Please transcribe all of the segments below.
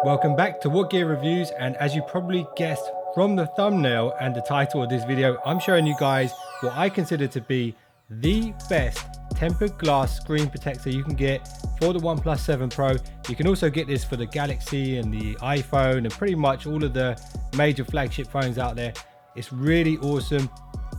Welcome back to WhatGear Reviews, and as you probably guessed from the thumbnail and the title of this video, I'm showing you guys what I consider to be the best tempered glass screen protector you can get for the OnePlus 7 Pro. You can also get this for the Galaxy and the iPhone and pretty much all of the major flagship phones out there. It's really awesome.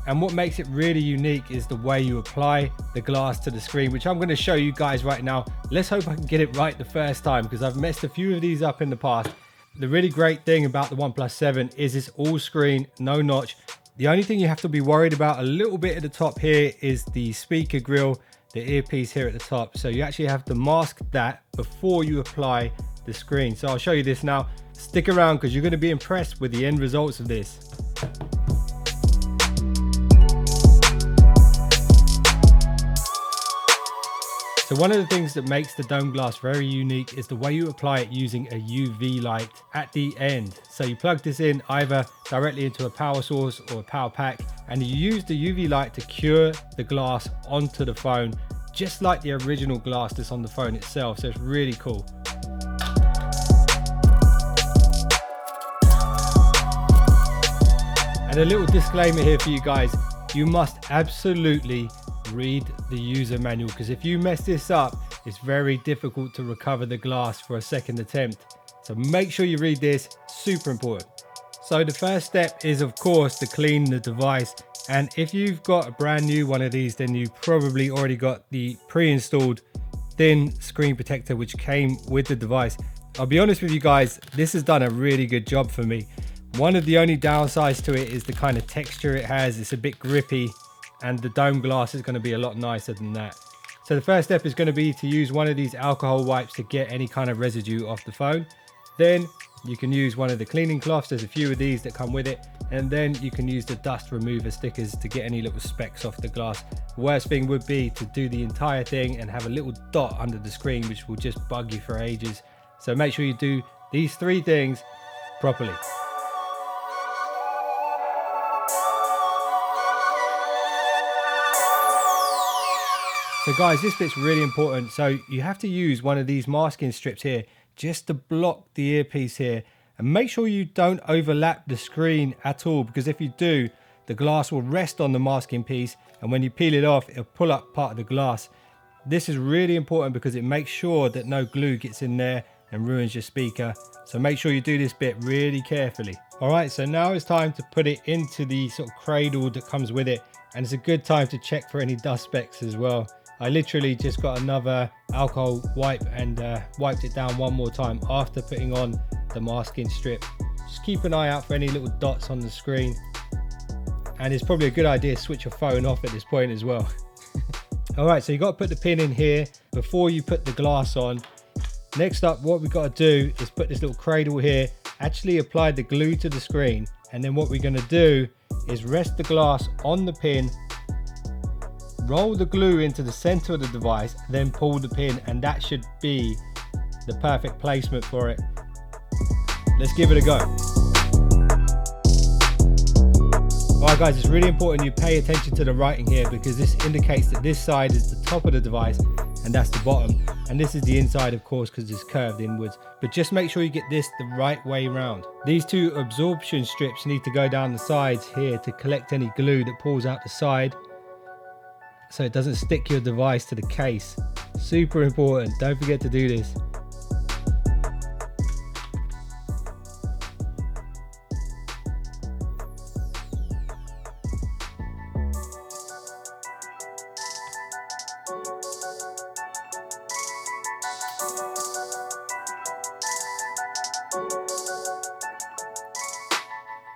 And what makes it really unique is the way you apply the glass to the screen, which I'm going to show you guys right now. Let's hope I can get it right the first time, because I've messed a few of these up in the past. The really great thing about the OnePlus 7 is it's all screen, no notch. The only thing you have to be worried about a little bit at the top here is the speaker grill, the earpiece here at the top. So you actually have to mask that before you apply the screen. So I'll show you this now. Stick around because you're going to be impressed with the end results of this. So one of the things that makes the dome glass very unique is the way you apply it using a UV light at the end. So you plug this in either directly into a power source or a power pack, and you use the UV light to cure the glass onto the phone, just like the original glass that's on the phone itself. So it's really cool. And a little disclaimer here for you guys, you must absolutely read the user manual, because if you mess this up, it's very difficult to recover the glass for a second attempt. So make sure you read this, super important. So the first step is of course to clean the device, and if you've got a brand new one of these, then you probably already got the pre-installed thin screen protector which came with the device. I'll be honest with you guys, this has done a really good job for me. One of the only downsides to it is the kind of texture it has. It's a bit grippy, and the dome glass is going to be a lot nicer than that. So the first step is going to be to use one of these alcohol wipes to get any kind of residue off the phone. Then you can use one of the cleaning cloths. There's a few of these that come with it. And then you can use the dust remover stickers to get any little specks off the glass. Worst thing would be to do the entire thing and have a little dot under the screen, which will just bug you for ages. So make sure you do these three things properly. So guys, this bit's really important. So you have to use one of these masking strips here just to block the earpiece here, and make sure you don't overlap the screen at all, because if you do, the glass will rest on the masking piece, and when you peel it off, it'll pull up part of the glass. This is really important because it makes sure that no glue gets in there and ruins your speaker. So make sure you do this bit really carefully. All right, so now it's time to put it into the sort of cradle that comes with it, and it's a good time to check for any dust specks as well. I literally just got another alcohol wipe and wiped it down one more time after putting on the masking strip. Just keep an eye out for any little dots on the screen, and it's probably a good idea to switch your phone off at this point as well. All right, so you got to put the pin in here before you put the glass on. Next up, what we've got to do is put this little cradle here, actually apply the glue to the screen, and then what we're going to do is rest the glass on the pin, roll the glue into the center of the device, then pull the pin, and that should be the perfect placement for it. Let's give it a go. Alright guys, it's really important you pay attention to the writing here, because this indicates that this side is the top of the device and that's the bottom, and this is the inside of course because it's curved inwards. But just make sure you get this the right way around. These two absorption strips need to go down the sides here to collect any glue that pulls out the side, so it doesn't stick your device to the case. Super important, don't forget to do this.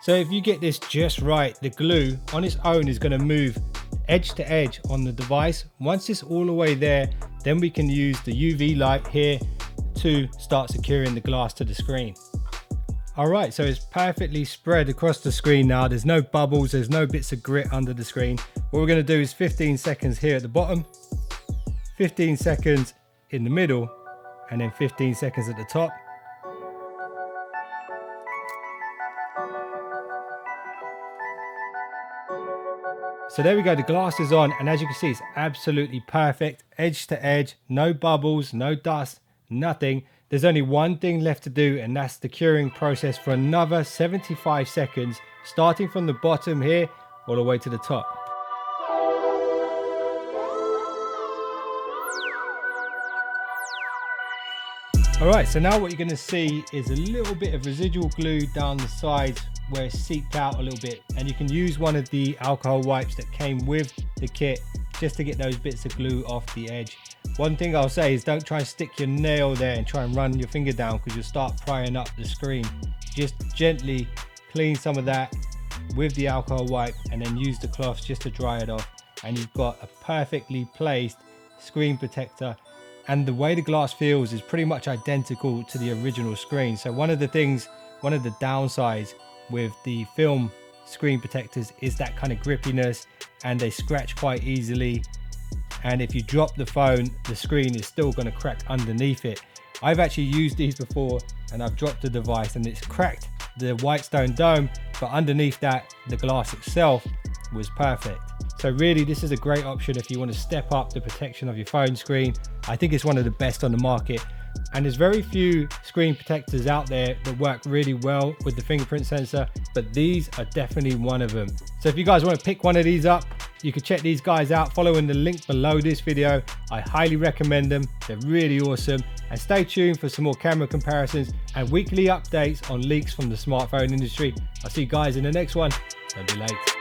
So if you get this just right, the glue on its own is going to move edge to edge on the device. Once it's all the way there, then we can use the UV light here to start securing the glass to the screen. All right, so it's perfectly spread across the screen now. There's no bubbles, there's no bits of grit under the screen. What we're going to do is 15 seconds here at the bottom, 15 seconds in the middle, and then 15 seconds at the top. So there we go, the glass is on, and as you can see, it's absolutely perfect, edge to edge, no bubbles, no dust, nothing. There's only one thing left to do, and that's the curing process for another 75 seconds, starting from the bottom here all the way to the top. Alright, so now what you're going to see is a little bit of residual glue down the sides where it's seeped out a little bit, and you can use one of the alcohol wipes that came with the kit just to get those bits of glue off the edge. One thing I'll say is don't try and stick your nail there and try and run your finger down, because you'll start prying up the screen. Just gently clean some of that with the alcohol wipe and then use the cloth just to dry it off, and you've got a perfectly placed screen protector. And the way the glass feels is pretty much identical to the original screen. So one of the downsides with the film screen protectors is that kind of grippiness, and they scratch quite easily. And if you drop the phone, the screen is still going to crack underneath it. I've actually used these before, and I've dropped the device and it's cracked the WhiteStone Dome, but underneath that, the glass itself was perfect. So really, this is a great option if you want to step up the protection of your phone screen. I think it's one of the best on the market, and there's very few screen protectors out there that work really well with the fingerprint sensor, but these are definitely one of them. So if you guys want to pick one of these up, you can check these guys out following the link below this video. I highly recommend them. They're really awesome. And stay tuned for some more camera comparisons and weekly updates on leaks from the smartphone industry. I'll see you guys in the next one. Don't be late.